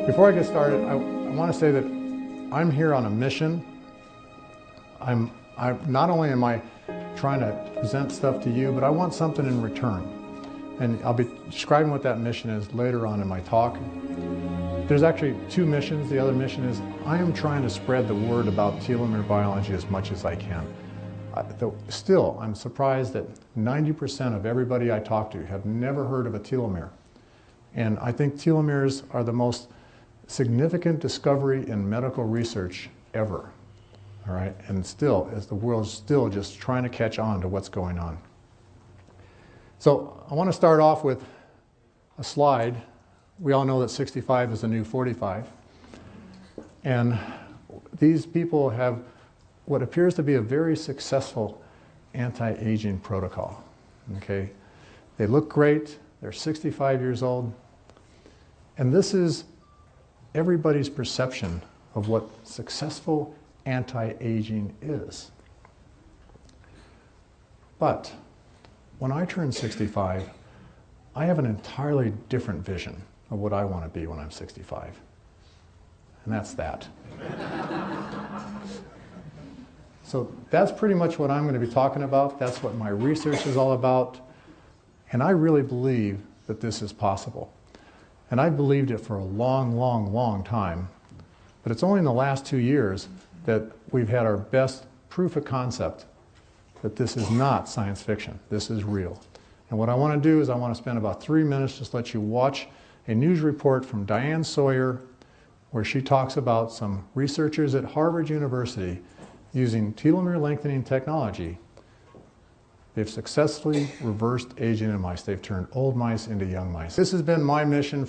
Before I get started, I want to say that I'm here on a mission. Not only am I trying to present stuff to you, but I want something in return. And I'll be describing what that mission is later on in my talk. There's actually two missions. The other mission is I am trying to spread the word about telomere biology as much as I can. Still, I'm surprised that 90% of everybody I talk to have never heard of a telomere. And I think telomeres are the most significant discovery in medical research ever. All right, and still, as the world's still just trying to catch on to what's going on. So I want to start off with a slide. We all know that 65 is the new 45. And these people have what appears to be a very successful anti-aging protocol. Okay, they look great, they're 65 years old, and this is everybody's perception of what successful anti-aging is. But when I turn 65, I have an entirely different vision of what I want to be when I'm 65. And that's that. So that's pretty much what I'm going to be talking about. That's what my research is all about. And I really believe that this is possible. And I've believed it for a long, long, long time. But it's only in the last 2 years that we've had our best proof of concept that this is not science fiction. This is real. And what I want to do is I want to spend about 3 minutes just let you watch a news report from Diane Sawyer where she talks about some researchers at Harvard University using telomere lengthening technology. They've successfully reversed aging in mice. They've turned old mice into young mice. This has been my mission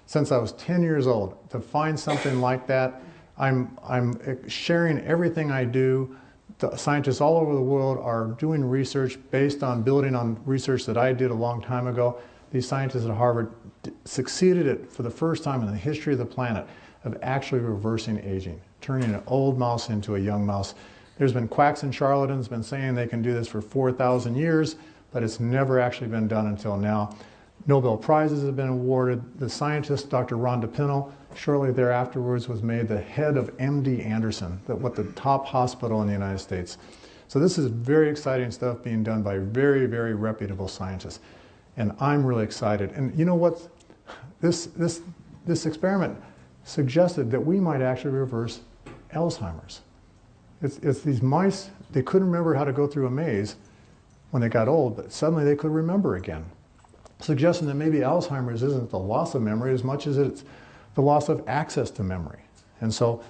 since I was 10 years old, to find something like that. I'm sharing everything I do. The scientists all over the world are doing research based on building on research that I did a long time ago. These scientists at Harvard succeeded at, for the first time in the history of the planet, of actually reversing aging, turning an old mouse into a young mouse. There's been quacks and charlatans been saying they can do this for 4,000 years, but it's never actually been done until now. Nobel Prizes have been awarded. The scientist, Dr. Rhonda Pinell, shortly thereafterwards was made the head of MD Anderson, the top hospital in the United States. So this is very exciting stuff being done by very, very reputable scientists. And I'm really excited. And you know what? This experiment suggested that we might actually reverse Alzheimer's. It's these mice, they couldn't remember how to go through a maze when they got old, but suddenly they could remember again, suggesting that maybe Alzheimer's isn't the loss of memory as much as it's the loss of access to memory. And so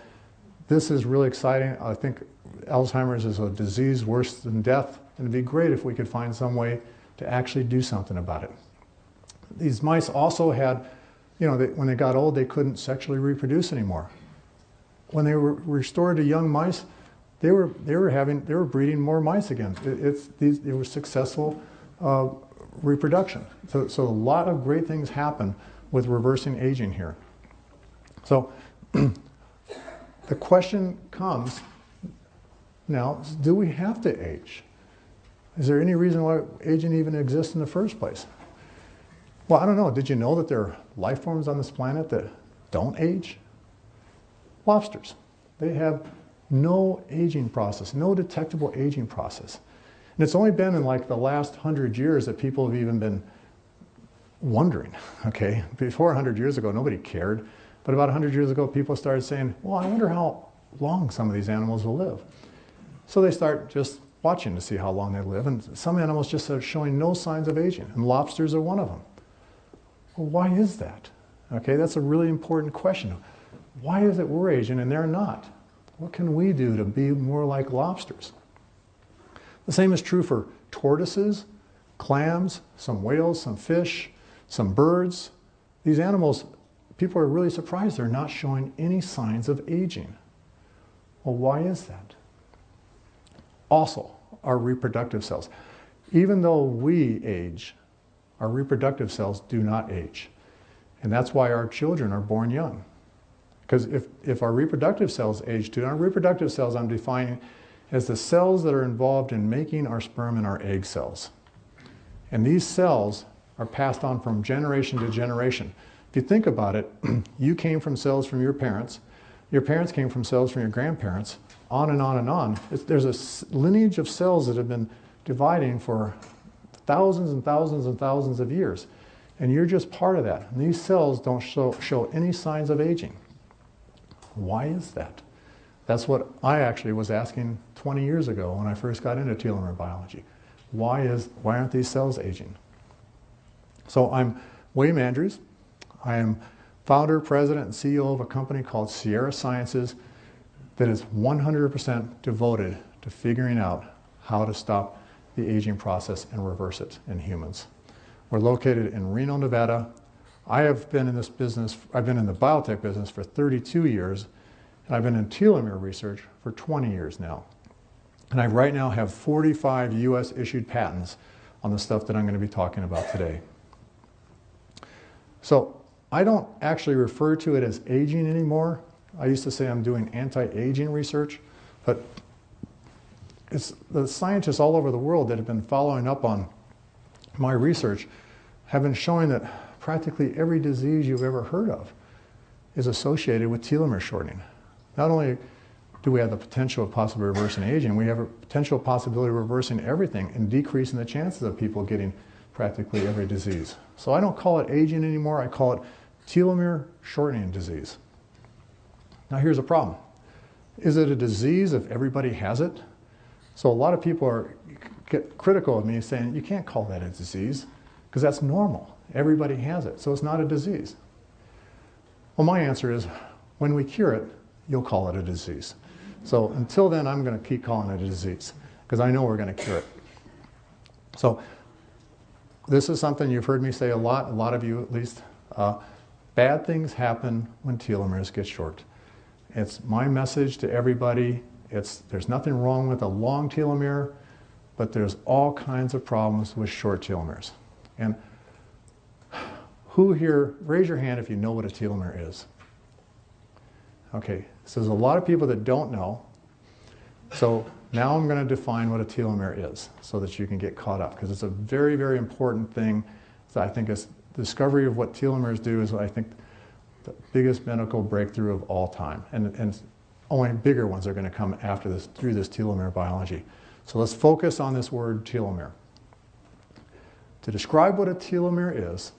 this is really exciting. I think Alzheimer's is a disease worse than death, and it'd be great if we could find some way to actually do something about it. These mice also had, when they got old, they couldn't sexually reproduce anymore. When they were restored to young mice, they were breeding more mice again. It was successful reproduction. So a lot of great things happen with reversing aging here. So the question comes now, do we have to age? Is there any reason why aging even exists in the first place? Well, I don't know. Did you know that there are life forms on this planet that don't age? Lobsters. They have no aging process, no detectable aging process. And it's only been in like the last 100 years that people have even been wondering, okay? Before 100 years ago, nobody cared. But about 100 years ago, people started saying, well, I wonder how long some of these animals will live. So they start just watching to see how long they live. And some animals just are showing no signs of aging. And lobsters are one of them. Well, why is that? Okay, that's a really important question. Why is it we're aging and they're not? What can we do to be more like lobsters? The same is true for tortoises, clams, some whales, some fish, some birds. These animals, people are really surprised they're not showing any signs of aging. Well, why is that? Also, our reproductive cells. Even though we age, our reproductive cells do not age. And that's why our children are born young. Because if our reproductive cells age too, and our reproductive cells I'm defining as the cells that are involved in making our sperm and our egg cells. And these cells are passed on from generation to generation. If you think about it, you came from cells from your parents came from cells from your grandparents, on and on and on. There's a lineage of cells that have been dividing for thousands and thousands and thousands of years. And you're just part of that. And these cells don't show any signs of aging. Why is that? That's what I actually was asking 20 years ago when I first got into telomere biology. Why aren't these cells aging? So I'm William Andrews. I am founder, president, and CEO of a company called Sierra Sciences that is 100% devoted to figuring out how to stop the aging process and reverse it in humans. We're located in Reno, Nevada. I have been in this business, I've been in the biotech business for 32 years, and I've been in telomere research for 20 years now. And I right now have 45 US issued patents on the stuff that I'm going to be talking about today. So I don't actually refer to it as aging anymore. I used to say I'm doing anti-aging research, but it's the scientists all over the world that have been following up on my research have been showing that practically every disease you've ever heard of is associated with telomere shortening. Not only do we have the potential of possibly reversing aging, we have a potential possibility of reversing everything and decreasing the chances of people getting practically every disease. So I don't call it aging anymore, I call it telomere shortening disease. Now here's a problem. Is it a disease if everybody has it? So a lot of people get critical of me saying, you can't call that a disease because that's normal. Everybody has it, so it's not a disease. Well, my answer is, when we cure it, you'll call it a disease. So until then, I'm going to keep calling it a disease because I know we're going to cure it. So this is something you've heard me say a lot of you at least. Bad things happen when telomeres get short. It's my message to everybody. There's nothing wrong with a long telomere, but there's all kinds of problems with short telomeres. And who here, raise your hand if you know what a telomere is. Okay, so there's a lot of people that don't know. So now I'm going to define what a telomere is so that you can get caught up, because it's a very, very important thing. So I think the discovery of what telomeres do is, I think, the biggest medical breakthrough of all time. And only bigger ones are going to come after this, through this telomere biology. So let's focus on this word telomere. To describe what a telomere is,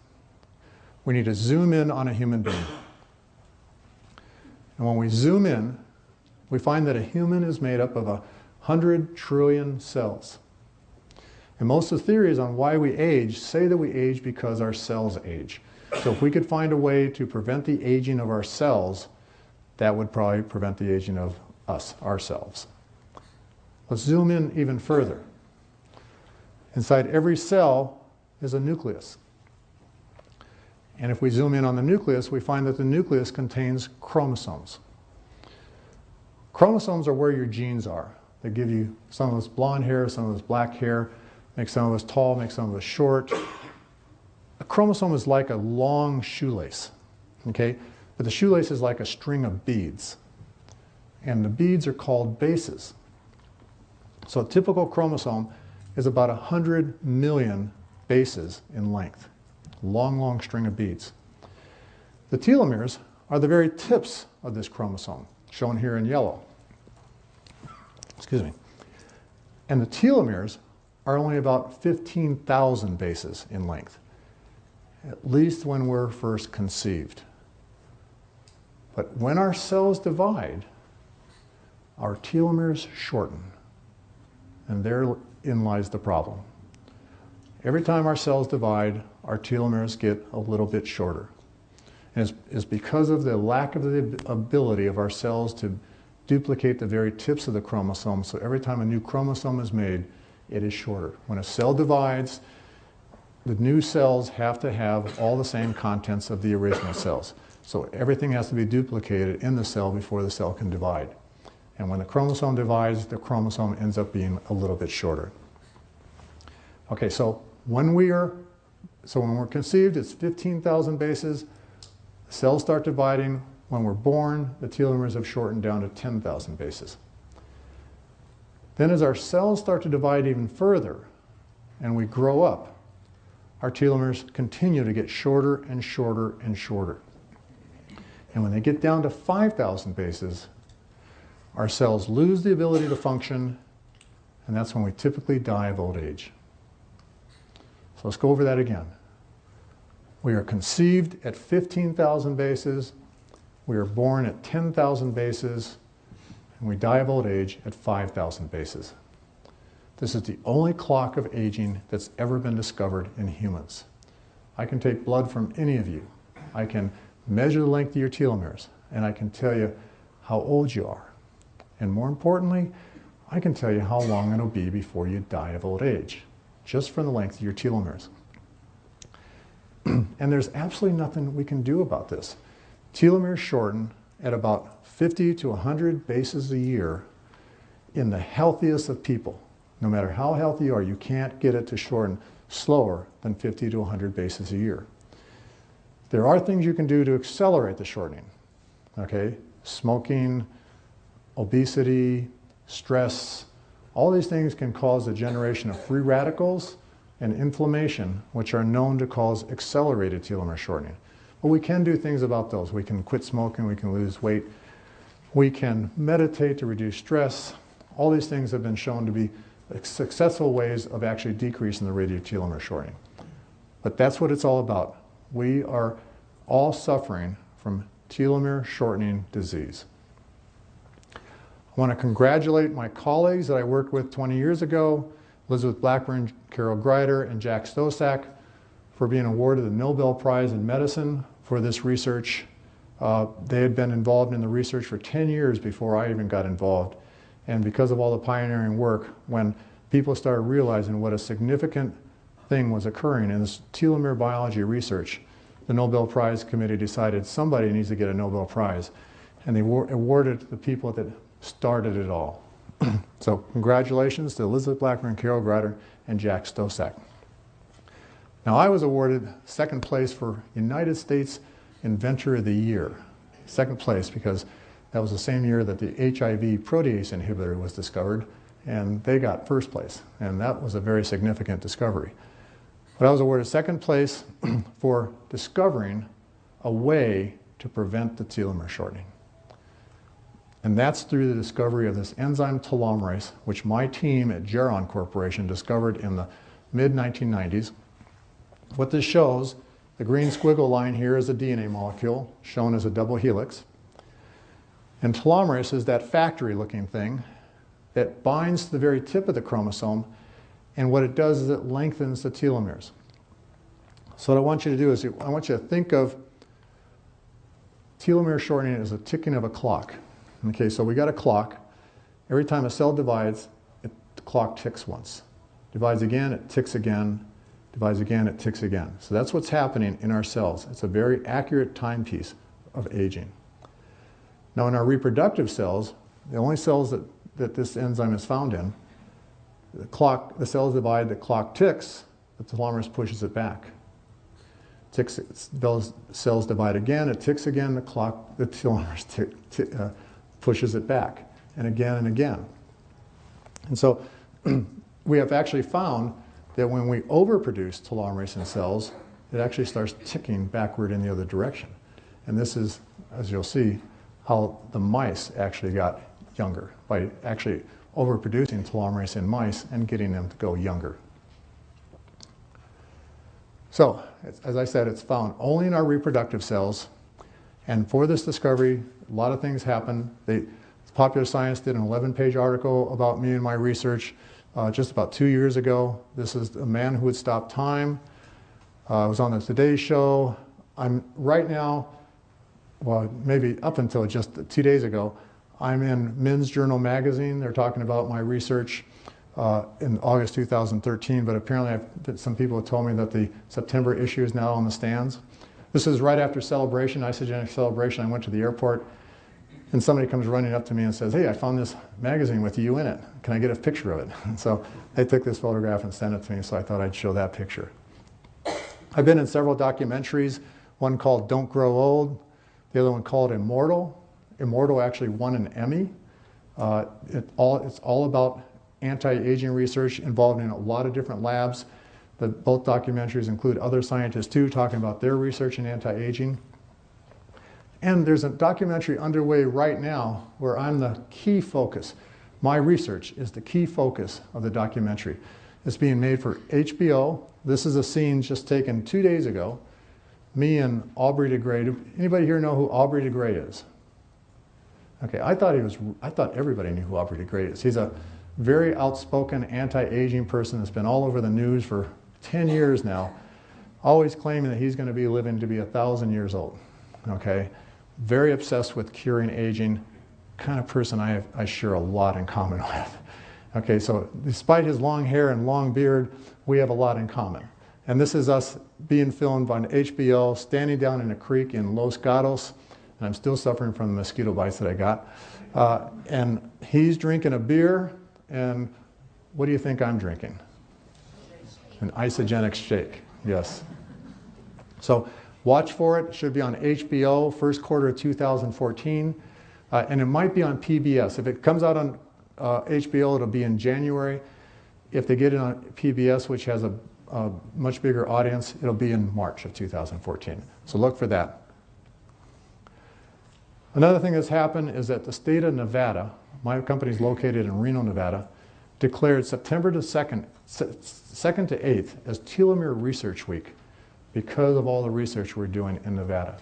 we need to zoom in on a human being. And when we zoom in, we find that a human is made up of 100 trillion cells. And most of the theories on why we age say that we age because our cells age. So if we could find a way to prevent the aging of our cells, that would probably prevent the aging of us, ourselves. Let's zoom in even further. Inside every cell is a nucleus. And if we zoom in on the nucleus, we find that the nucleus contains chromosomes. Chromosomes are where your genes are. They give you some of us blonde hair, some of us black hair, make some of us tall, make some of us short. A chromosome is like a long shoelace, okay? But the shoelace is like a string of beads. And the beads are called bases. So a typical chromosome is about 100 million bases in length. Long, long string of beads. The telomeres are the very tips of this chromosome, shown here in yellow. Excuse me. And the telomeres are only about 15,000 bases in length, at least when we're first conceived. But when our cells divide, our telomeres shorten. And therein lies the problem. Every time our cells divide, our telomeres get a little bit shorter. And it's because of the lack of the ability of our cells to duplicate the very tips of the chromosome. So every time a new chromosome is made, it is shorter. When a cell divides, the new cells have to have all the same contents of the original cells. So everything has to be duplicated in the cell before the cell can divide. And when the chromosome divides, the chromosome ends up being a little bit shorter. Okay, so when we're conceived, it's 15,000 bases. Cells start dividing. When we're born, the telomeres have shortened down to 10,000 bases. Then as our cells start to divide even further and we grow up, our telomeres continue to get shorter and shorter and shorter. And when they get down to 5,000 bases, our cells lose the ability to function, and that's when we typically die of old age. So let's go over that again. We are conceived at 15,000 bases, we are born at 10,000 bases, and we die of old age at 5,000 bases. This is the only clock of aging that's ever been discovered in humans. I can take blood from any of you. I can measure the length of your telomeres, and I can tell you how old you are. And more importantly, I can tell you how long it'll be before you die of old age, just from the length of your telomeres. And there's absolutely nothing we can do about this. Telomeres shorten at about 50 to 100 bases a year in the healthiest of people. No matter how healthy you are, you can't get it to shorten slower than 50 to 100 bases a year. There are things you can do to accelerate the shortening. Okay? Smoking, obesity, stress, all these things can cause the generation of free radicals and inflammation, which are known to cause accelerated telomere shortening. But we can do things about those. We can quit smoking, we can lose weight, we can meditate to reduce stress. All these things have been shown to be successful ways of actually decreasing the rate of telomere shortening. But that's what it's all about. We are all suffering from telomere shortening disease. I want to congratulate my colleagues that I worked with 20 years ago, Elizabeth Blackburn, Carol Greider, and Jack Stosak, for being awarded the Nobel Prize in Medicine for this research. They had been involved in the research for 10 years before I even got involved. And because of all the pioneering work, when people started realizing what a significant thing was occurring in this telomere biology research, the Nobel Prize Committee decided somebody needs to get a Nobel Prize. And they awarded the people that started it all. So congratulations to Elizabeth Blackburn, Carol Greider, and Jack Stosak. Now I was awarded second place for United States Inventor of the Year. Second place because that was the same year that the HIV protease inhibitor was discovered, and they got first place. And that was a very significant discovery. But I was awarded second place for discovering a way to prevent the telomere shortening. And that's through the discovery of this enzyme telomerase, which my team at Geron Corporation discovered in the mid-1990s. What this shows, the green squiggle line here is a DNA molecule, shown as a double helix. And telomerase is that factory-looking thing that binds to the very tip of the chromosome, and what it does is it lengthens the telomeres. So what I want you to do is I want you to think of telomere shortening as a ticking of a clock. Okay, so we got a clock. Every time a cell divides, the clock ticks once. Divides again, it ticks again. Divides again, it ticks again. So that's what's happening in our cells. It's a very accurate timepiece of aging. Now in our reproductive cells, the only cells that this enzyme is found in, the cells divide, the clock ticks, the telomerase pushes it back. Those cells divide again, it ticks again, the telomerase pushes it back, and again. And so we have actually found that when we overproduce telomerase in cells, it actually starts ticking backward in the other direction. And this is, as you'll see, how the mice actually got younger, by actually overproducing telomerase in mice and getting them to go younger. So, as I said, it's found only in our reproductive cells. And for this discovery, a lot of things happened. Popular Science did an 11-page article about me and my research just about 2 years ago. This is a man who would stop time. I was on the Today Show. I'm right now, well, maybe up until just 2 days ago, I'm in Men's Journal magazine. They're talking about my research in August 2013, but apparently some people have told me that the September issue is now on the stands. This is right after Celebration, Isogenic Celebration. I went to the airport, and somebody comes running up to me and says, "Hey, I found this magazine with you in it. Can I get a picture of it?" And so they took this photograph and sent it to me, so I thought I'd show that picture. I've been in several documentaries, one called Don't Grow Old, the other one called Immortal. Immortal actually won an Emmy. It's all about anti-aging research involved in a lot of different labs. Both documentaries include other scientists too, talking about their research in anti-aging. And there's a documentary underway right now where I'm the key focus. My research is the key focus of the documentary. It's being made for HBO. This is a scene just taken 2 days ago. Me and Aubrey de Grey. Anybody here know who Aubrey de Grey is? Okay, I thought everybody knew who Aubrey de Grey is. He's a very outspoken anti-aging person that's been all over the news for 10 years now, always claiming that he's going to be living to be 1,000 years old. Okay, very obsessed with curing aging, kind of person I share a lot in common with. Okay, so despite his long hair and long beard, we have a lot in common. And this is us being filmed on HBO, standing down in a creek in Los Gatos, and I'm still suffering from the mosquito bites that I got. And he's drinking a beer, and what do you think I'm drinking? An isogenic shake, yes. So watch for it. It should be on HBO, first quarter of 2014. And it might be on PBS. If it comes out on HBO, it'll be in January. If they get it on PBS, which has a much bigger audience, it'll be in March of 2014. So look for that. Another thing that's happened is that the state of Nevada, my company's located in Reno, Nevada, declared September 2nd to 8th as Telomere Research Week because of all the research we're doing in Nevada.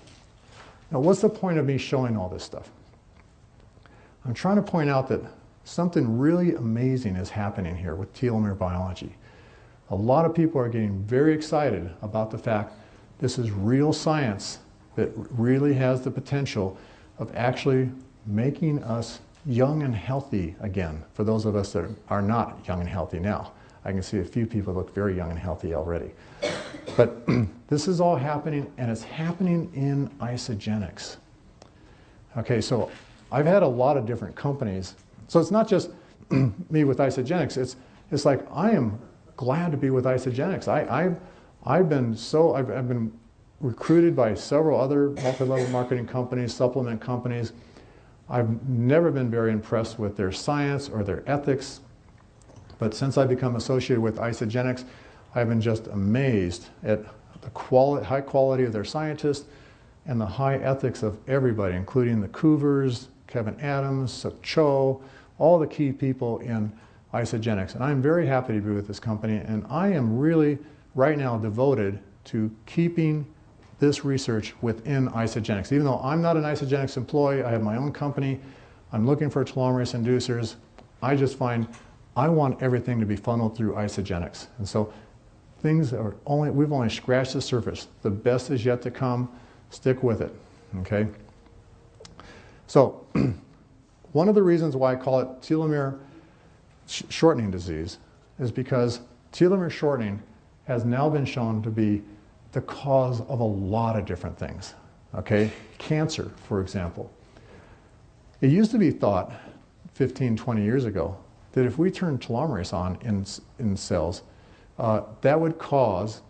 Now, what's the point of me showing all this stuff? I'm trying to point out that something really amazing is happening here with telomere biology. A lot of people are getting very excited about the fact this is real science that really has the potential of actually making us young and healthy again, for those of us that are not young and healthy now. I can see a few people look very young and healthy already. But this is all happening, and it's happening in isogenics. Okay, so I've had a lot of different companies. So it's not just me with isogenics. It's like I am glad to be with isogenics. I've been recruited by several other multi-level marketing companies, supplement companies. I've never been very impressed with their science or their ethics, but since I've become associated with isogenics, I've been just amazed at the high quality of their scientists and the high ethics of everybody, including the Coovers, Kevin Adams, Suk Cho, all the key people in isogenics. And I'm very happy to be with this company, and I am really right now devoted to keeping this research within isogenics. Even though I'm not an isogenics employee, I have my own company, I'm looking for telomerase inducers, I just find I want everything to be funneled through isogenics. And so we've only scratched the surface. The best is yet to come. Stick with it, okay? So one of the reasons why I call it telomere shortening disease is because telomere shortening has now been shown to be the cause of a lot of different things, okay? Cancer, for example. It used to be thought 15, 20 years ago that if we turn telomerase on in cells, that would cause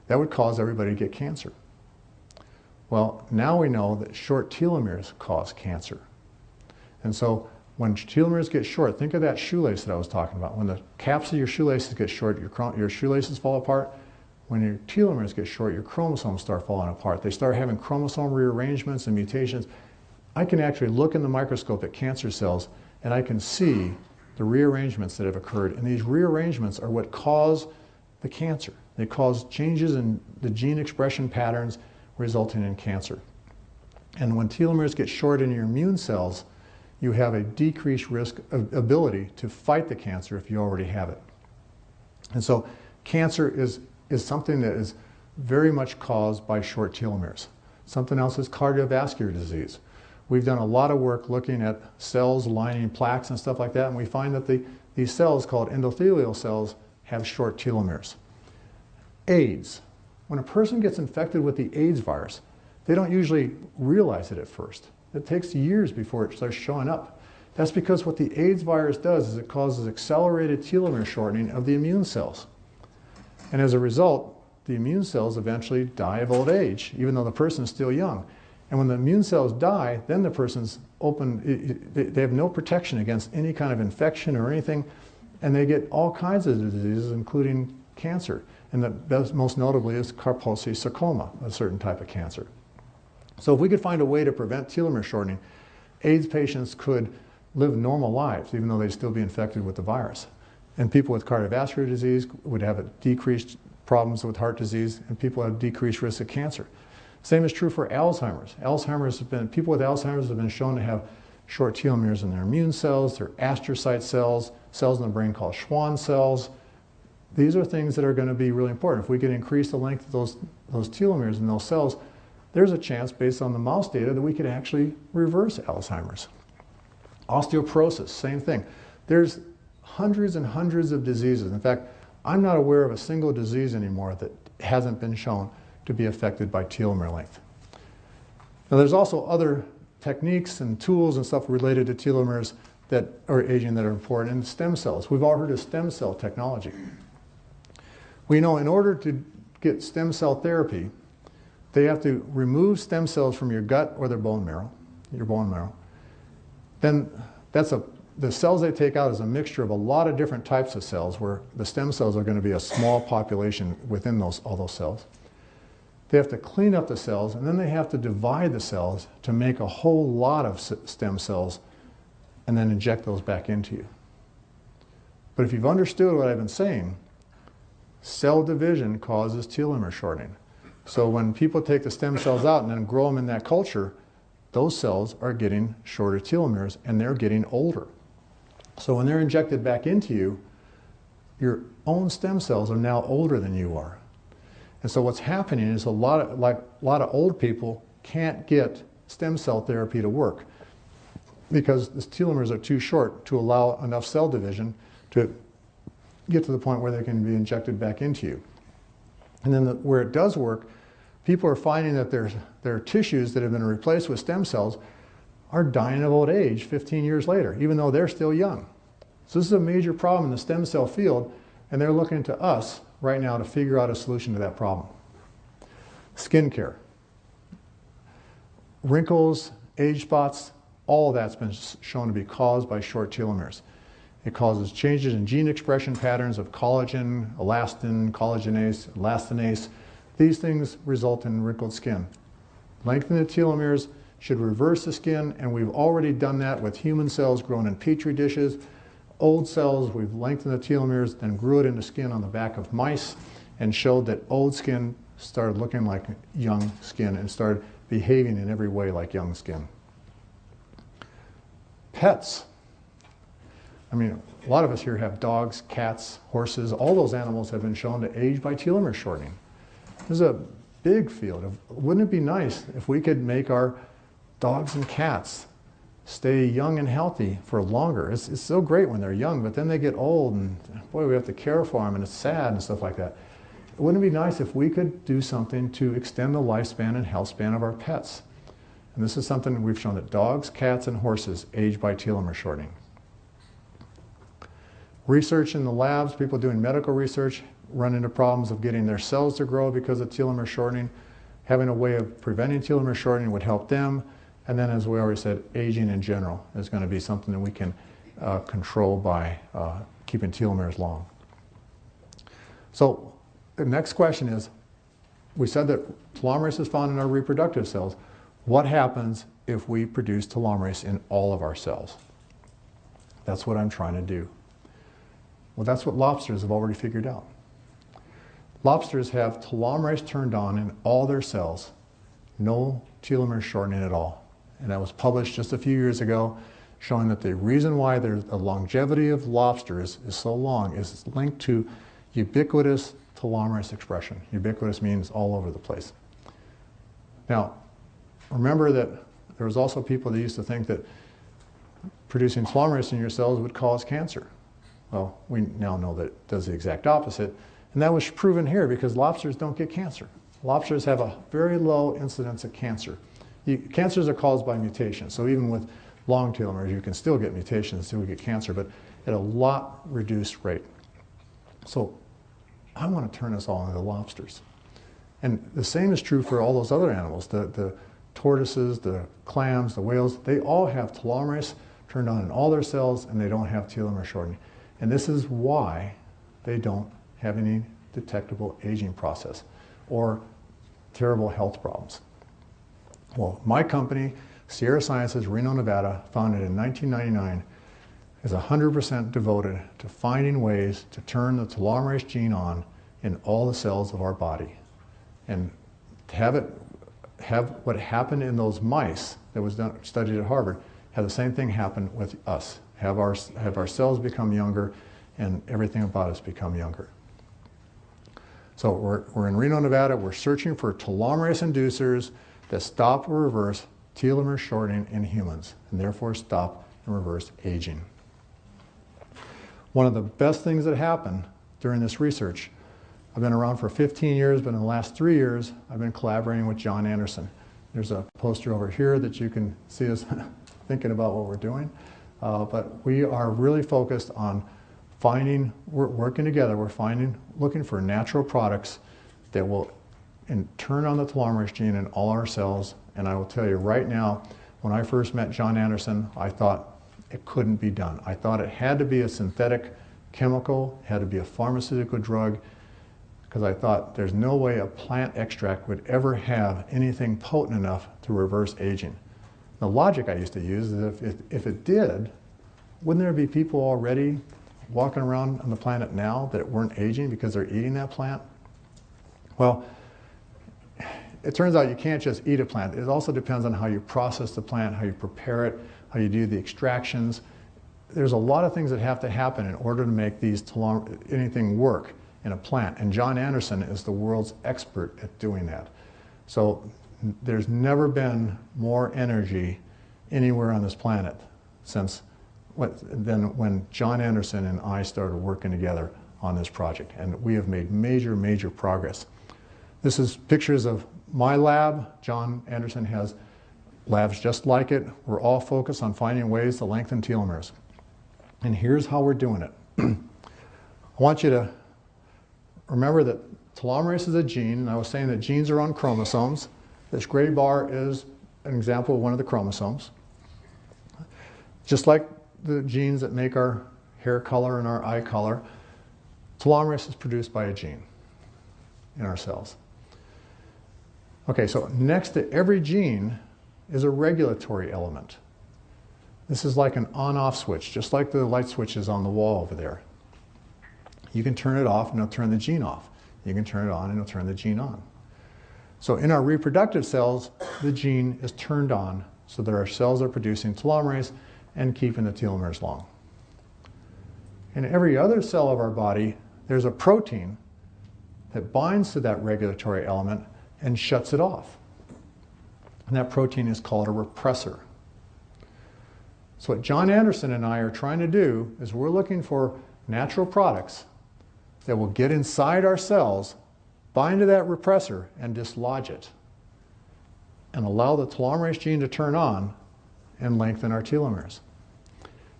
everybody to get cancer. Well, now we know that short telomeres cause cancer. And so when telomeres get short, think of that shoelace that I was talking about. When the caps of your shoelaces get short, your shoelaces fall apart. When your telomeres get short, your chromosomes start falling apart. They start having chromosome rearrangements and mutations. I can actually look in the microscope at cancer cells, and I can see the rearrangements that have occurred. And these rearrangements are what cause the cancer. They cause changes in the gene expression patterns resulting in cancer. And when telomeres get short in your immune cells, you have a decreased risk of ability to fight the cancer if you already have it. And so cancer is something that is very much caused by short telomeres. Something else is cardiovascular disease. We've done a lot of work looking at cells lining plaques and stuff like that, and we find that these cells called endothelial cells have short telomeres. AIDS. When a person gets infected with the AIDS virus, they don't usually realize it at first. It takes years before it starts showing up. That's because what the AIDS virus does is it causes accelerated telomere shortening of the immune cells. And as a result, the immune cells eventually die of old age, even though the person is still young. And when the immune cells die, then the person's they have no protection against any kind of infection or anything, and they get all kinds of diseases, including cancer. And the most notably is Kaposi sarcoma, a certain type of cancer. So if we could find a way to prevent telomere shortening, AIDS patients could live normal lives, even though they'd still be infected with the virus. And people with cardiovascular disease would have a decreased problems with heart disease, and people have decreased risk of cancer. Same is true for Alzheimer's. People with Alzheimer's have been shown to have short telomeres in their immune cells, their astrocyte cells, cells in the brain called Schwann cells. These are things that are going to be really important. If we can increase the length of those telomeres in those cells, there's a chance, based on the mouse data, that we could actually reverse Alzheimer's. Osteoporosis, same thing. There's hundreds and hundreds of diseases. In fact, I'm not aware of a single disease anymore that hasn't been shown to be affected by telomere length. Now, there's also other techniques and tools and stuff related to telomeres that are aging that are important, and stem cells. We've all heard of stem cell technology. We know in order to get stem cell therapy, they have to remove stem cells from your gut or their bone marrow, Then the cells they take out is a mixture of a lot of different types of cells, where the stem cells are going to be a small population within all those cells. They have to clean up the cells, and then they have to divide the cells to make a whole lot of stem cells, and then inject those back into you. But if you've understood what I've been saying, cell division causes telomere shortening. So when people take the stem cells out and then grow them in that culture, those cells are getting shorter telomeres, and they're getting older. So when they're injected back into you, your own stem cells are now older than you are. And so what's happening is a lot of old people can't get stem cell therapy to work because the telomeres are too short to allow enough cell division to get to the point where they can be injected back into you. And then where it does work, people are finding that their tissues that have been replaced with stem cells are dying of old age 15 years later, even though they're still young. So this is a major problem in the stem cell field, and they're looking to us right now to figure out a solution to that problem. Skin care. Wrinkles, age spots, all of that's been shown to be caused by short telomeres. It causes changes in gene expression patterns of collagen, elastin, collagenase, elastinase. These things result in wrinkled skin. Lengthening the telomeres should reverse the skin, and we've already done that with human cells grown in petri dishes. Old cells, we've lengthened the telomeres, then grew it into skin on the back of mice, and showed that old skin started looking like young skin and started behaving in every way like young skin. Pets. I mean, a lot of us here have dogs, cats, horses. All those animals have been shown to age by telomere shortening. There's a big field. Wouldn't it be nice if we could make our dogs and cats stay young and healthy for longer? It's so great when they're young, but then they get old, and boy, we have to care for them, and it's sad and stuff like that. Wouldn't it be nice if we could do something to extend the lifespan and health span of our pets? And this is something we've shown that dogs, cats, and horses age by telomere shortening. Research in the labs, people doing medical research run into problems of getting their cells to grow because of telomere shortening. Having a way of preventing telomere shortening would help them. And then, as we already said, aging in general is going to be something that we can control by keeping telomeres long. So the next question is, we said that telomerase is found in our reproductive cells. What happens if we produce telomerase in all of our cells? That's what I'm trying to do. Well, that's what lobsters have already figured out. Lobsters have telomerase turned on in all their cells, no telomere shortening at all. And that was published just a few years ago, showing that the reason why the longevity of lobsters is so long is linked to ubiquitous telomerase expression. Ubiquitous means all over the place. Now, remember that there was also people that used to think that producing telomerase in your cells would cause cancer. Well, we now know that it does the exact opposite, and that was proven here because lobsters don't get cancer. Lobsters have a very low incidence of cancer. Cancers are caused by mutations, so even with long telomeres, you can still get mutations, still get cancer, but at a lot reduced rate. So I want to turn us all into lobsters. And the same is true for all those other animals, the tortoises, the clams, the whales. They all have telomerase turned on in all their cells, and they don't have telomere shortening. And this is why they don't have any detectable aging process or terrible health problems. Well, my company, Sierra Sciences, Reno, Nevada, founded in 1999, is 100% devoted to finding ways to turn the telomerase gene on in all the cells of our body, and have what happened in those mice that was studied at Harvard, have the same thing happen with us. Have our cells become younger and everything about us become younger. So we're in Reno, Nevada. We're searching for telomerase inducers that stop or reverse telomere shortening in humans, and therefore stop and reverse aging. One of the best things that happened during this research, I've been around for 15 years, but in the last 3 years, I've been collaborating with John Anderson. There's a poster over here that you can see us thinking about what we're doing. But we are really focused on we're working together, looking for natural products that will turn on the telomerase gene in all our cells. And I will tell you right now, when I first met John Anderson, I thought it couldn't be done. I thought it had to be a synthetic chemical, had to be a pharmaceutical drug, because I thought there's no way a plant extract would ever have anything potent enough to reverse aging. The logic I used to use is if it did, wouldn't there be people already walking around on the planet now that weren't aging because they're eating that plant? Well, it turns out you can't just eat a plant. It also depends on how you process the plant, how you prepare it, how you do the extractions. There's a lot of things that have to happen in order to make anything work in a plant. And John Anderson is the world's expert at doing that. So there's never been more energy anywhere on this planet than when John Anderson and I started working together on this project. And we have made major, major progress. This is pictures of my lab. John Anderson has labs just like it. We're all focused on finding ways to lengthen telomeres. And here's how we're doing it. I want you to remember that telomerase is a gene, and I was saying that genes are on chromosomes. This gray bar is an example of one of the chromosomes. Just like the genes that make our hair color and our eye color, telomerase is produced by a gene in our cells. Okay, so next to every gene is a regulatory element. This is like an on-off switch, just like the light switches on the wall over there. You can turn it off and it'll turn the gene off. You can turn it on and it'll turn the gene on. So in our reproductive cells, the gene is turned on so that our cells are producing telomerase and keeping the telomeres long. In every other cell of our body, there's a protein that binds to that regulatory element and shuts it off. And that protein is called a repressor. So what John Anderson and I are trying to do is we're looking for natural products that will get inside our cells, bind to that repressor, and dislodge it, and allow the telomerase gene to turn on and lengthen our telomeres.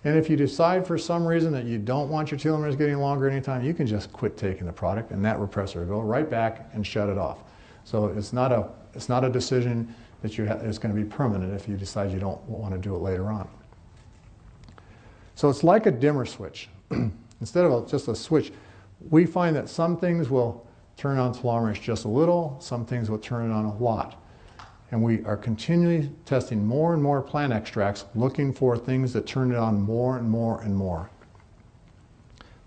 And if you decide for some reason that you don't want your telomeres getting longer anytime, you can just quit taking the product and that repressor will go right back and shut it off. So it's not a decision that it's going to be permanent if you decide you don't want to do it later on. So it's like a dimmer switch. Instead of just a switch, we find that some things will turn on telomerase just a little, some things will turn it on a lot. And we are continually testing more and more plant extracts, looking for things that turn it on more and more and more.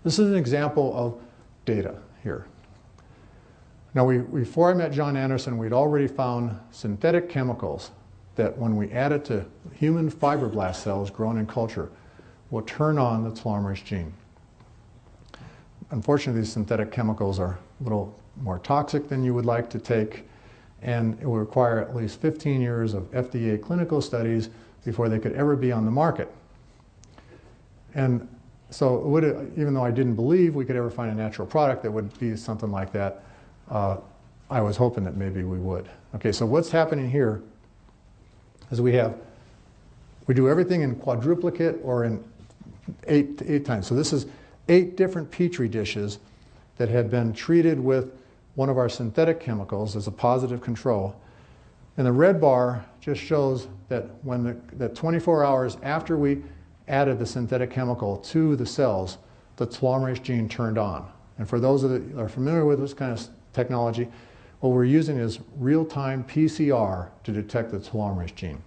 This is an example of data here. Now, before I met John Anderson, we'd already found synthetic chemicals that when we add it to human fibroblast cells grown in culture, will turn on the telomerase gene. Unfortunately, these synthetic chemicals are a little more toxic than you would like to take, and it will require at least 15 years of FDA clinical studies before they could ever be on the market. And so even though I didn't believe we could ever find a natural product that would be something like that, I was hoping that maybe we would. Okay, so what's happening here is we do everything in quadruplicate or in eight times. So this is 8 different petri dishes that had been treated with one of our synthetic chemicals as a positive control. And the red bar just shows that that 24 hours after we added the synthetic chemical to the cells, the telomerase gene turned on. And for those that are familiar with this kind of technology, what we're using is real-time PCR to detect the telomerase gene.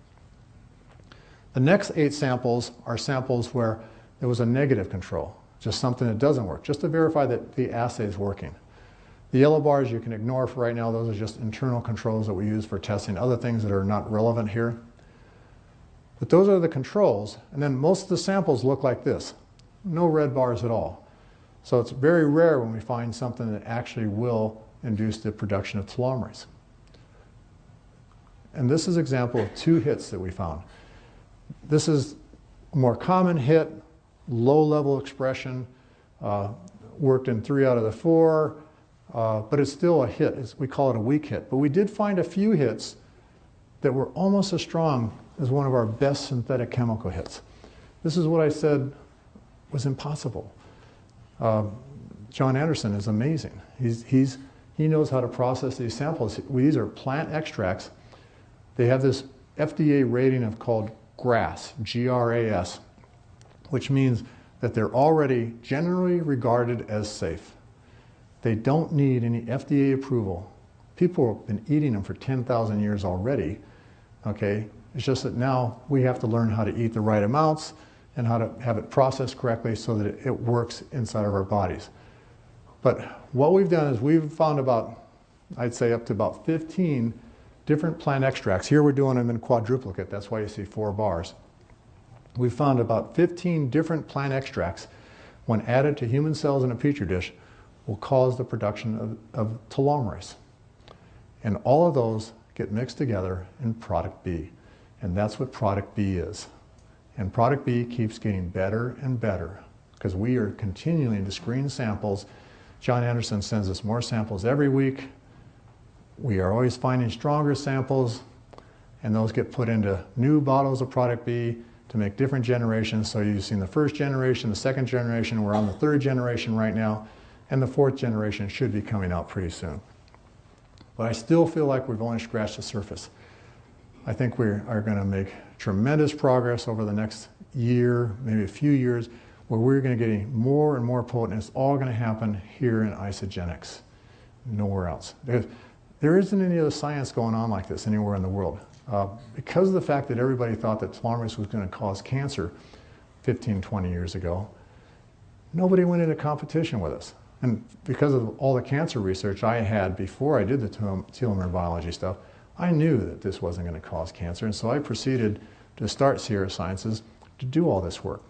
The next 8 samples are samples where there was a negative control, just something that doesn't work, just to verify that the assay is working. The yellow bars you can ignore for right now. Those are just internal controls that we use for testing other things that are not relevant here. But those are the controls, and then most of the samples look like this. No red bars at all. So it's very rare when we find something that actually will induce the production of telomerase. And this is an example of 2 hits that we found. This is a more common hit, low-level expression, worked in 3 out of the 4, but it's still a hit. We call it a weak hit. But we did find a few hits that were almost as strong as one of our best synthetic chemical hits. This is what I said was impossible. John Anderson is amazing. He knows how to process these samples. These are plant extracts. They have this FDA rating of called GRAS, G-R-A-S, which means that they're already generally regarded as safe. They don't need any FDA approval. People have been eating them for 10,000 years already, okay? It's just that now we have to learn how to eat the right amounts and how to have it processed correctly so that it works inside of our bodies. But what we've done is we've found about, I'd say up to about 15 different plant extracts. Here we're doing them in quadruplicate. That's why you see 4 bars. We found about 15 different plant extracts, when added to human cells in a petri dish, will cause the production of telomerase. And all of those get mixed together in product B. And that's what product B is. And product B keeps getting better and better because we are continuing to screen samples. John Anderson sends us more samples every week. We are always finding stronger samples, and those get put into new bottles of product B to make different generations. So you've seen the first generation, the second generation, we're on the 3rd generation right now, and the 4th generation should be coming out pretty soon. But I still feel like we've only scratched the surface. I think we are going to make tremendous progress over the next year, maybe a few years, where we're going to get more and more potent. It's all going to happen here in isogenics, nowhere else. There isn't any other science going on like this anywhere in the world. Because of the fact that everybody thought that telomerase was going to cause cancer 15, 20 years ago, nobody went into competition with us. And because of all the cancer research I had before I did the telomere biology stuff, I knew that this wasn't going to cause cancer. And so I proceeded to start Sierra Sciences to do all this work.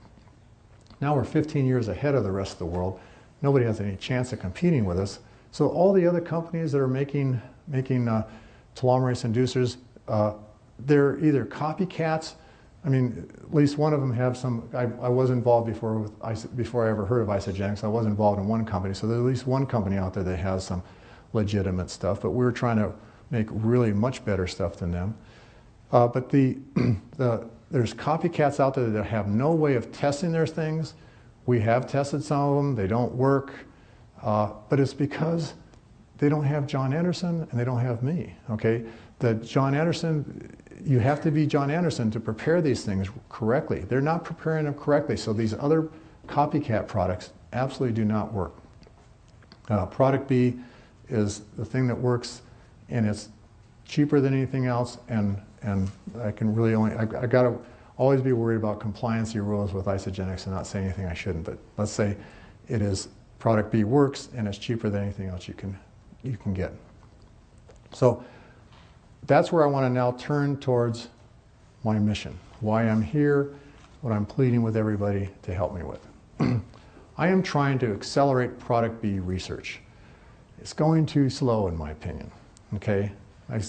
Now we're 15 years ahead of the rest of the world. Nobody has any chance of competing with us. So all the other companies that are making telomerase inducers, they're either copycats. I mean, at least one of them have some. I was involved before I ever heard of isogenics. I was involved in one company, so there's at least one company out there that has some legitimate stuff. But we're trying to make really much better stuff than them. But there's copycats out there that have no way of testing their things. We have tested some of them. They don't work. But it's because they don't have John Anderson and they don't have me, okay? John Anderson, you have to be John Anderson to prepare these things correctly. They're not preparing them correctly, so these other copycat products absolutely do not work. Product B is the thing that works, and it's cheaper than anything else, and I can really only, I gotta always be worried about compliancy rules with isogenics and not say anything I shouldn't, but let's say it is, product B works and it's cheaper than anything else you can get. So that's where I want to now turn towards my mission, why I'm here, what I'm pleading with everybody to help me with. I am trying to accelerate product B research. It's going too slow in my opinion, okay? What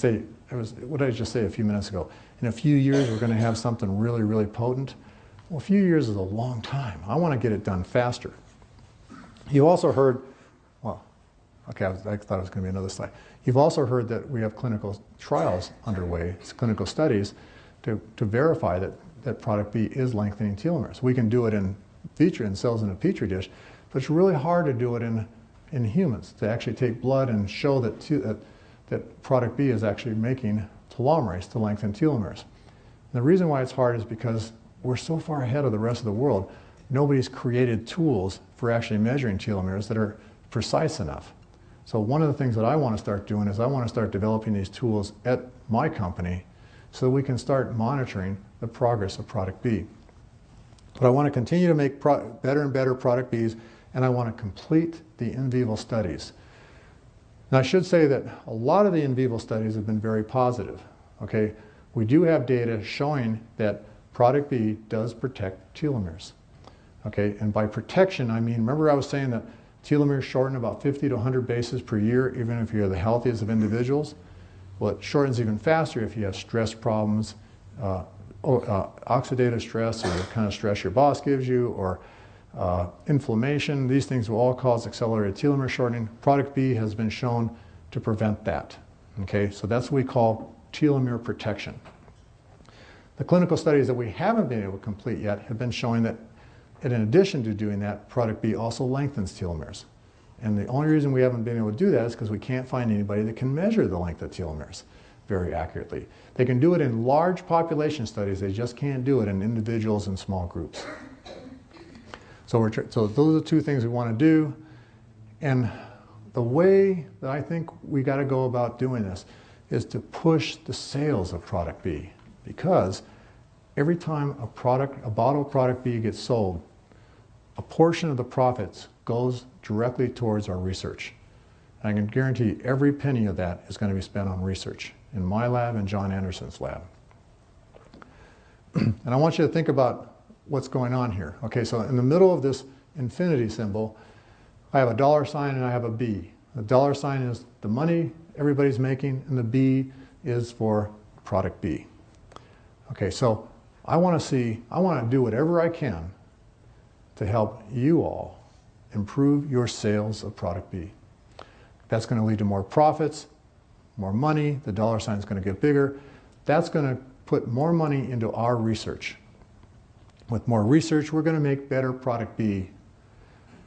did I just say a few minutes ago? In a few years we're going to have something really, really potent. Well, a few years is a long time. I want to get it done faster. You also heard, well, okay, I thought it was going to be another slide. You've also heard that we have clinical trials underway, clinical studies, to verify that product B is lengthening telomeres. We can do it in cells in a petri dish, but it's really hard to do it in humans, to actually take blood and show that product B is actually making telomerase to lengthen telomeres. And the reason why it's hard is because we're so far ahead of the rest of the world. nobody's created tools for actually measuring telomeres that are precise enough. So one of the things that I want to start doing is I want to start developing these tools at my company so that we can start monitoring the progress of product B. But I want to continue to make better and better product Bs, and I want to complete the in vivo studies. Now I should say that a lot of the in vivo studies have been very positive. Okay, we do have data showing that product B does protect telomeres. Okay, and by protection I mean, remember I was saying that telomeres shorten about 50 to 100 bases per year, even if you're the healthiest of individuals. Well, it shortens even faster if you have stress problems, oxidative stress, or the kind of stress your boss gives you, or inflammation. These things will all cause accelerated telomere shortening. Product B has been shown to prevent that. Okay, so that's what we call telomere protection. The clinical studies that we haven't been able to complete yet have been showing that, in addition to doing that, product B also lengthens telomeres. And the only reason we haven't been able to do that is because we can't find anybody that can measure the length of telomeres very accurately. They can do it in large population studies, they just can't do it in individuals and small groups. So those are the two things we want to do. And the way that I think we got to go about doing this is to push the sales of product B, because every time a bottle of product B gets sold, a portion of the profits goes directly towards our research. And I can guarantee you every penny of that is going to be spent on research in my lab and John Anderson's lab. And I want you to think about what's going on here. Okay, so in the middle of this infinity symbol, I have a dollar sign and I have a B. The dollar sign is the money everybody's making, and the B is for product B. Okay, so I want to do whatever I can to help you all improve your sales of product B. That's going to lead to more profits, more money, the dollar sign is going to get bigger. That's going to put more money into our research. With more research, we're going to make better product B,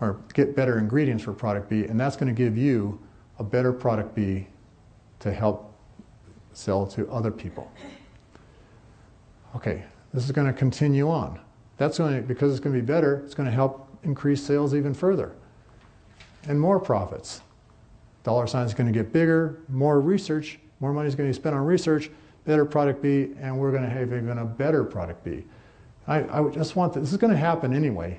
or get better ingredients for product B, and that's going to give you a better product B to help sell to other people. Okay, this is going to continue on. That's going to, because it's going to be better, it's going to help increase sales even further. And more profits. Dollar sign is going to get bigger, more research, more money is going to be spent on research, better product B, and we're going to have even a better product B. I just want this is going to happen anyway.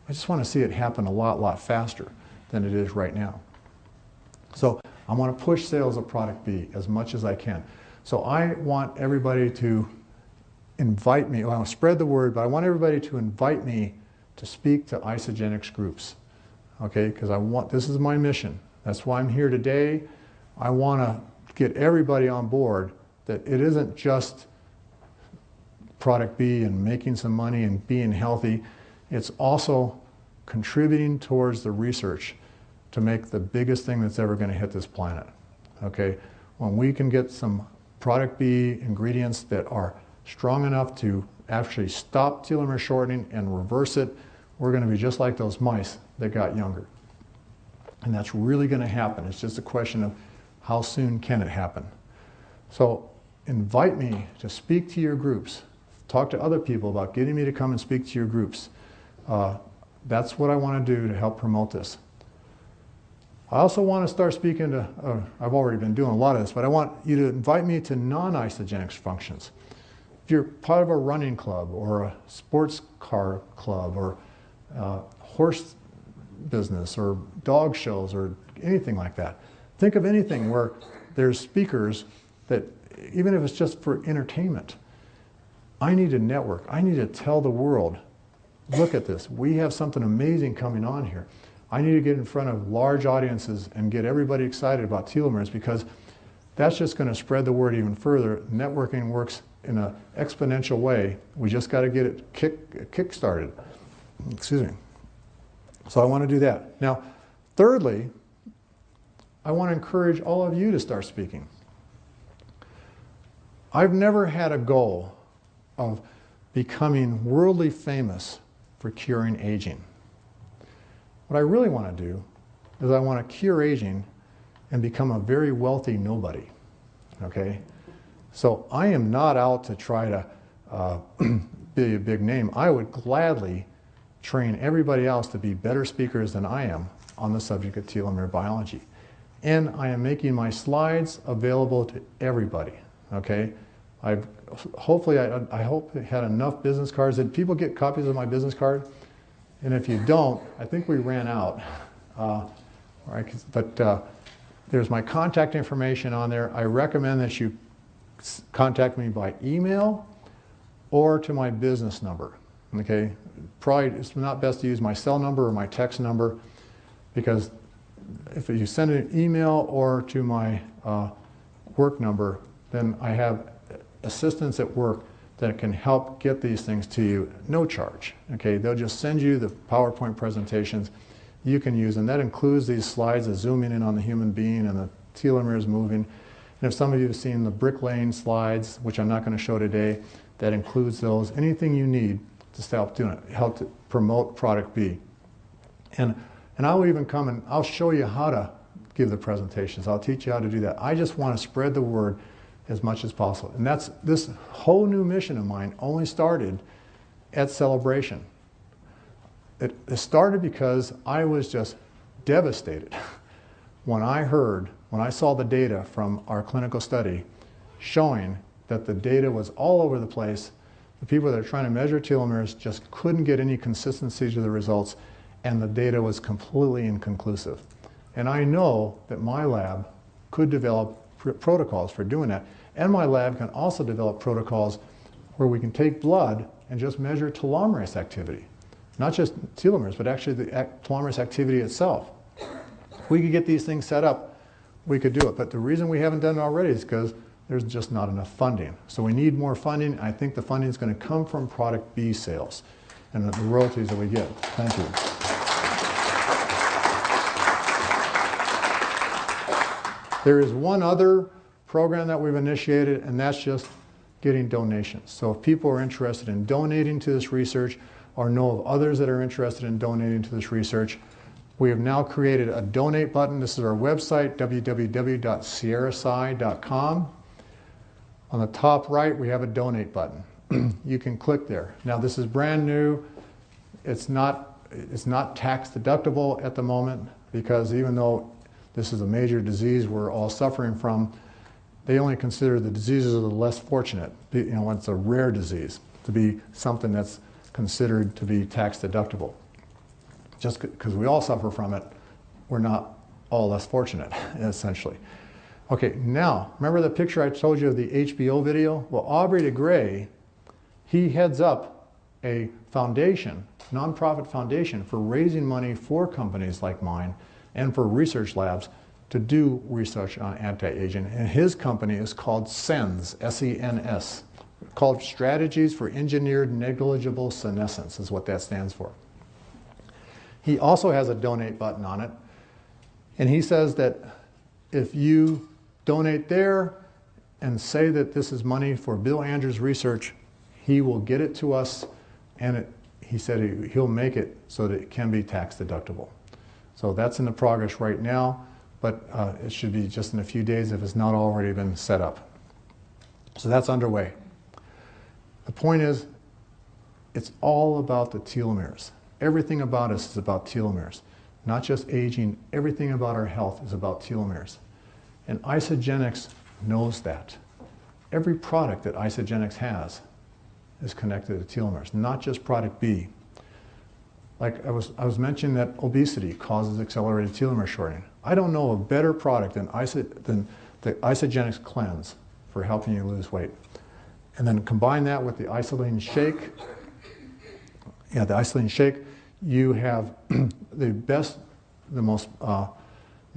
I just want to see it happen a lot faster than it is right now. So I want to push sales of product B as much as I can. So I want everybody to invite me, well, I'll spread the word, but I want everybody to invite me to speak to isogenics groups. Okay, because this is my mission. That's why I'm here today. I want to get everybody on board that it isn't just product B and making some money and being healthy. It's also contributing towards the research to make the biggest thing that's ever going to hit this planet. Okay, when we can get some product B ingredients that are strong enough to actually stop telomere shortening and reverse it, we're going to be just like those mice that got younger. And that's really going to happen. It's just a question of how soon can it happen. So invite me to speak to your groups. Talk to other people about getting me to come and speak to your groups. That's what I want to do to help promote this. I also want to start speaking to, I've already been doing a lot of this, but I want you to invite me to non-isogenics functions. If you're part of a running club or a sports car club or horse business or dog shows or anything like that, think of anything where there's speakers that, even if it's just for entertainment, I need to network. I need to tell the world, look at this. We have something amazing coming on here. I need to get in front of large audiences and get everybody excited about telomeres, because that's just going to spread the word even further. Networking works in an exponential way. We just got to get it kick-started. Excuse me. So I want to do that. Now, thirdly, I want to encourage all of you to start speaking. I've never had a goal of becoming worldly famous for curing aging. What I really want to do is I want to cure aging and become a very wealthy nobody. Okay? So I am not out to try to be a big name. I would gladly train everybody else to be better speakers than I am on the subject of telomere biology. And I am making my slides available to everybody, okay? I hope I had enough business cards. Did people get copies of my business card? And if you don't, I think we ran out. There's my contact information on there. I recommend that you contact me by email or to my business number, okay? Probably it's not best to use my cell number or my text number, because if you send an email or to my work number, then I have assistants at work that can help get these things to you, no charge, okay? They'll just send you the PowerPoint presentations you can use, and that includes these slides of zooming in on the human being and the telomeres moving. And if some of you have seen the bricklaying slides, which I'm not going to show today, that includes those. Anything you need to help doing it, help to promote product B. And I'll even come and I'll show you how to give the presentations. I'll teach you how to do that. I just want to spread the word as much as possible. And that's this whole new mission of mine only started at Celebration. It started because I was just devastated when I saw the data from our clinical study showing that the data was all over the place. The people that are trying to measure telomeres just couldn't get any consistency to the results, and the data was completely inconclusive. And I know that my lab could develop protocols for doing that, and my lab can also develop protocols where we can take blood and just measure telomerase activity. Not just telomeres, but actually the telomerase activity itself. If we could get these things set up, we could do it. But the reason we haven't done it already is because there's just not enough funding. So we need more funding. I think the funding is going to come from product B sales and the royalties that we get. Thank you. There is one other program that we've initiated, and that's just getting donations. So if people are interested in donating to this research or know of others that are interested in donating to this research, we have now created a donate button. This is our website, www.sierrasci.com. On the top right, we have a donate button. You can click there. Now this is brand new. It's not tax deductible at the moment, because even though this is a major disease we're all suffering from, they only consider the diseases of the less fortunate, when it's a rare disease, to be something that's considered to be tax deductible. Just because we all suffer from it, we're not all less fortunate, essentially. Okay, now, remember the picture I told you of the HBO video? Well, Aubrey de Grey, he heads up a foundation, nonprofit foundation, for raising money for companies like mine and for research labs to do research on anti-aging. And his company is called SENS, S-E-N-S, called Strategies for Engineered Negligible Senescence is what that stands for. He also has a donate button on it, and he says that if you donate there and say that this is money for Bill Andrews' research, he will get it to us, and he said he'll make it so that it can be tax deductible. So that's in the progress right now, but it should be just in a few days if it's not already been set up. So that's underway. The point is, it's all about the telomeres. Everything about us is about telomeres. Not just aging, everything about our health is about telomeres. And Isagenix knows that. Every product that Isagenix has is connected to telomeres, not just product B. Like I was mentioning that obesity causes accelerated telomere shortening. I don't know a better product than the Isagenix Cleanse for helping you lose weight. And then combine that with the Isolene Shake. Yeah, the Isolene Shake, you have the most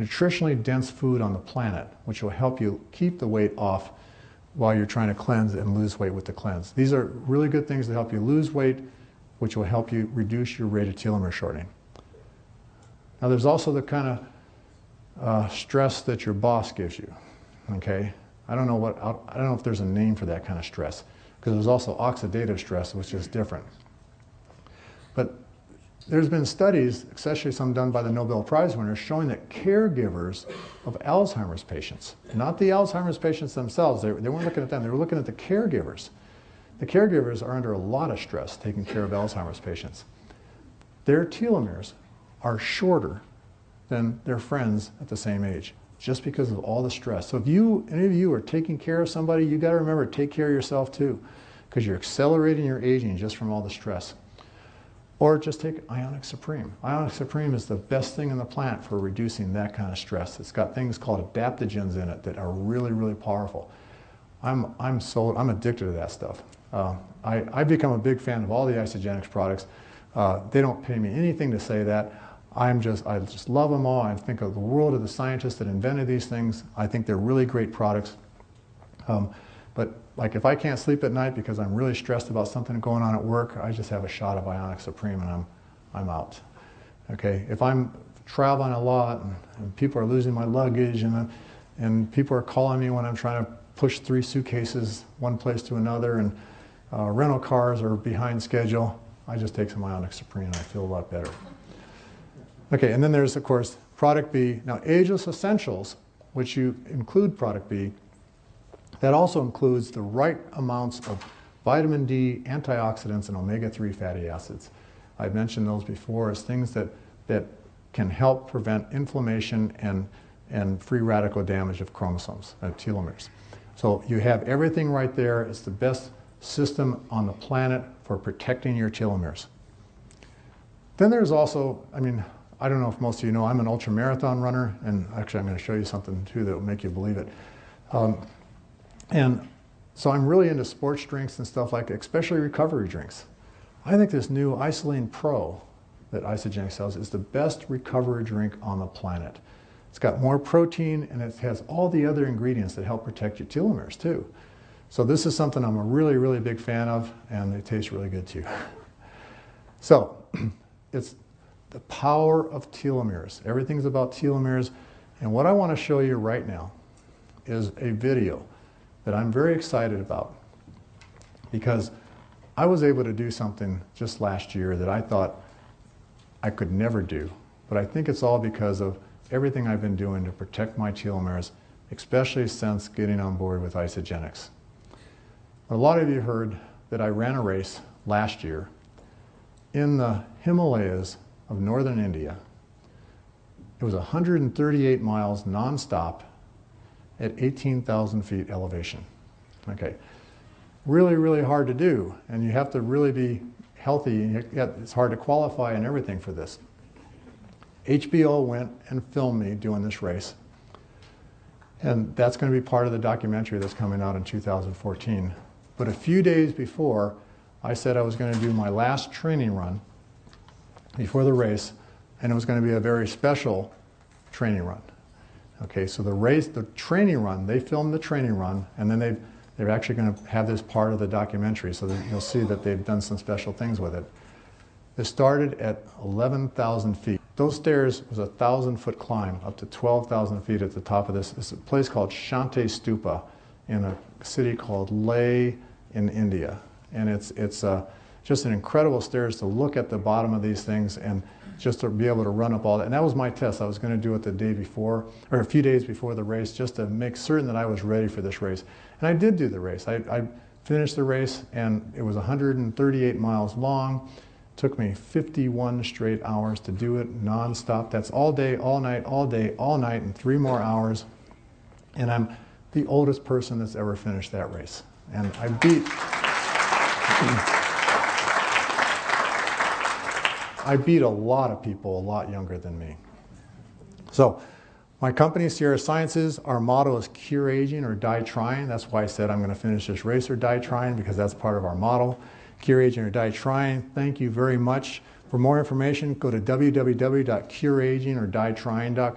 nutritionally dense food on the planet, which will help you keep the weight off while you're trying to cleanse and lose weight with the cleanse. These are really good things to help you lose weight, which will help you reduce your rate of telomere shortening. Now there's also the kind of stress that your boss gives you, okay? I don't know if there's a name for that kind of stress, because there's also oxidative stress, which is different. But there's been studies, especially some done by the Nobel Prize winners, showing that caregivers of Alzheimer's patients, not the Alzheimer's patients themselves, they weren't looking at them, they were looking at the caregivers. The caregivers are under a lot of stress taking care of Alzheimer's patients. their telomeres are shorter than their friends at the same age, just because of all the stress. So if any of you are taking care of somebody, you got to remember to take care of yourself too, because you're accelerating your aging just from all the stress. Or just take Ionic Supreme. Ionic Supreme is the best thing in the plant for reducing that kind of stress. It's got things called adaptogens in it that are really, really powerful. I'm addicted to that stuff. I've become a big fan of all the Isagenix products. They don't pay me anything to say that. I just love them all. I think of the world of the scientists that invented these things. I think they're really great products. But like if I can't sleep at night because I'm really stressed about something going on at work, I just have a shot of Ionic Supreme and I'm out. Okay, if I'm traveling a lot and people are losing my luggage and people are calling me when I'm trying to push 3 suitcases one place to another and rental cars are behind schedule, I just take some Ionic Supreme and I feel a lot better. Okay, and then there's of course Product B. Now Ageless Essentials, which you include Product B, that also includes the right amounts of vitamin D, antioxidants, and omega-3 fatty acids. I've mentioned those before as things that can help prevent inflammation and free radical damage of chromosomes, telomeres. So you have everything right there. It's the best system on the planet for protecting your telomeres. Then there's also, I don't know if most of you know, I'm an ultramarathon runner, and actually I'm going to show you something too that will make you believe it. And so I'm really into sports drinks and stuff like that, especially recovery drinks. I think this new Isolene Pro that Isagenix sells is the best recovery drink on the planet. It's got more protein and it has all the other ingredients that help protect your telomeres too. So this is something I'm a really, really big fan of, and it tastes really good too. So it's the power of telomeres. Everything's about telomeres. And what I want to show you right now is a video that I'm very excited about, because I was able to do something just last year that I thought I could never do. But I think it's all because of everything I've been doing to protect my telomeres, especially since getting on board with Isagenix. A lot of you heard that I ran a race last year in the Himalayas of northern India. It was 138 miles nonstop at 18,000 feet elevation. Okay, really, really hard to do, and you have to really be healthy, and it's hard to qualify and everything for this. HBO went and filmed me doing this race, and that's going to be part of the documentary that's coming out in 2014. But a few days before, I said I was going to do my last training run before the race, and it was going to be a very special training run. Okay, so the training run, they filmed the training run, and then they're actually going to have this part of the documentary, so that you'll see that they've done some special things with it. It started at 11,000 feet. Those stairs was a 1,000-foot climb up to 12,000 feet at the top of this. It's a place called Shanti Stupa in a city called Leh in India. And it's just an incredible stairs to look at the bottom of these things and just to be able to run up all that. And that was my test. I was going to do it the day before, or a few days before the race, just to make certain that I was ready for this race. And I did do the race. I finished the race, and it was 138 miles long. It took me 51 straight hours to do it, nonstop. That's all day, all night, all day, all night, and 3 more hours. And I'm the oldest person that's ever finished that race. And I beat a lot of people a lot younger than me. So my company, Sierra Sciences, our motto is cure aging or die trying. That's why I said I'm going to finish this race or die trying, because that's part of our motto. Cure aging or die trying. Thank you very much. For more information, go to www.cureagingordietrying.com.